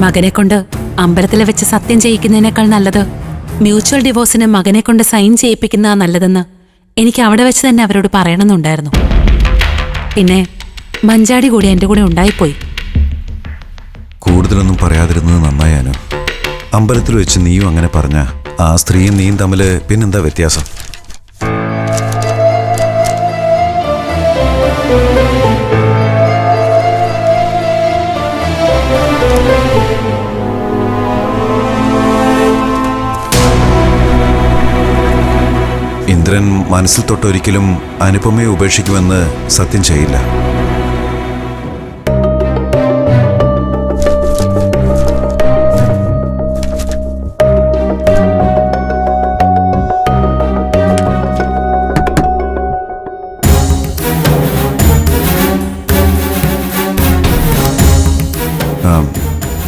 മകനെ കൊണ്ട് അമ്പലത്തിലെ വെച്ച് സത്യം ചെയ്യിക്കുന്നതിനേക്കാൾ നല്ലത് മ്യൂച്വൽ ഡിവോഴ്സിന് മകനെ കൊണ്ട് സൈൻ ചെയ്യിപ്പിക്കുന്നതാ നല്ലതെന്ന് എനിക്ക് അവിടെ വെച്ച് തന്നെ അവരോട് പറയണമെന്നുണ്ടായിരുന്നു. പിന്നെ മഞ്ചാടി കൂടി എന്റെ കൂടെ ഉണ്ടായിപ്പോയി. കൂടുതലൊന്നും പറയാതിരുന്നത് നന്നായാനോ. അമ്പലത്തിൽ വെച്ച് നീയും അങ്ങനെ പറഞ്ഞ ആ സ്ത്രീയും നീയും തമ്മിൽ പിന്നെന്താ വ്യത്യാസം? ഇന്ദ്രൻ മനസ്സിൽ തൊട്ടൊരിക്കലും അനുപമയെ ഉപേക്ഷിക്കുമെന്ന് സത്യം ചെയ്യില്ല.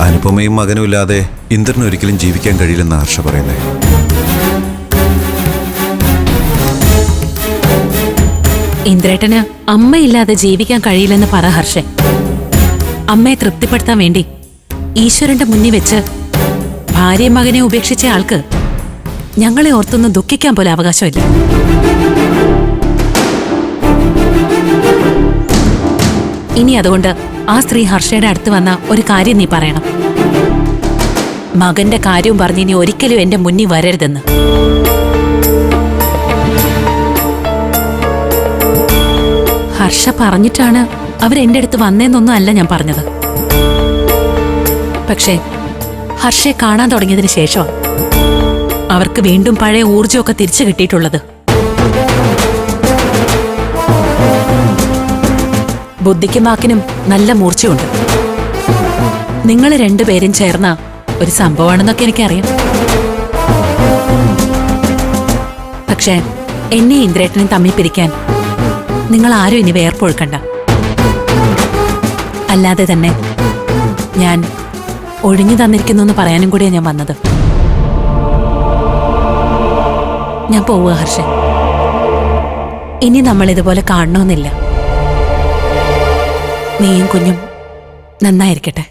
അനുപമയും മകനും ഇല്ലാതെ ഇന്ദ്രന് ഒരിക്കലും ജീവിക്കാൻ കഴിയില്ലെന്ന് ഹർഷ പറയുന്നേ. ഇന്ദ്രേട്ടന് അമ്മയില്ലാതെ ജീവിക്കാൻ കഴിയില്ലെന്ന് പറ ഹർഷൻ. അമ്മയെ തൃപ്തിപ്പെടുത്താൻ വേണ്ടി ഈശ്വരന്റെ മുന്നിൽ വെച്ച് ഭാര്യയും മകനെ ഉപേക്ഷിച്ച ആൾക്ക് ഞങ്ങളെ ഓർത്തൊന്ന് ദുഃഖിക്കാൻ പോലെ അവകാശമില്ല. ഇനി അതുകൊണ്ട് ആ സ്ത്രീ ഹർഷയുടെ അടുത്ത് വന്ന ഒരു കാര്യം നീ പറയണം. മകന്റെ കാര്യവും പറഞ്ഞ് ഇനി ഒരിക്കലും എന്റെ മുന്നിൽ വരരുതെന്ന്. ഹർഷ പറഞ്ഞിട്ടാണ് അവരെന്റെ അടുത്ത് വന്നേന്നൊന്നും അല്ല ഞാൻ പറഞ്ഞത്. പക്ഷേ ഹർഷയെ കാണാൻ തുടങ്ങിയതിന് ശേഷം അവർക്ക് വീണ്ടും പഴയ ഊർജമൊക്കെ തിരിച്ചു കിട്ടിയിട്ടുള്ളത്. ബുദ്ധിക്കും വാക്കിനും നല്ല മൂർച്ചയുണ്ട്. നിങ്ങൾ രണ്ടുപേരും ചേർന്ന ഒരു സംഭവമാണെന്നൊക്കെ എനിക്കറിയാം. പക്ഷേ എന്നെ ഇന്ദ്രേട്ടനും തമ്മിൽ പിരിക്കാൻ നിങ്ങൾ ആരും ഇനി വേർപ്പൊഴുക്കണ്ട. അല്ലാതെ തന്നെ ഞാൻ ഒഴിഞ്ഞു തന്നിരിക്കുന്നു എന്ന് പറയാനും കൂടിയാണ് ഞാൻ വന്നത്. ഞാൻ പോവുക ഹർഷൻ. ഇനി നമ്മൾ ഇതുപോലെ കാണണമെന്നില്ല. നീയും കുഞ്ഞും നന്നായിരിക്കട്ടെ.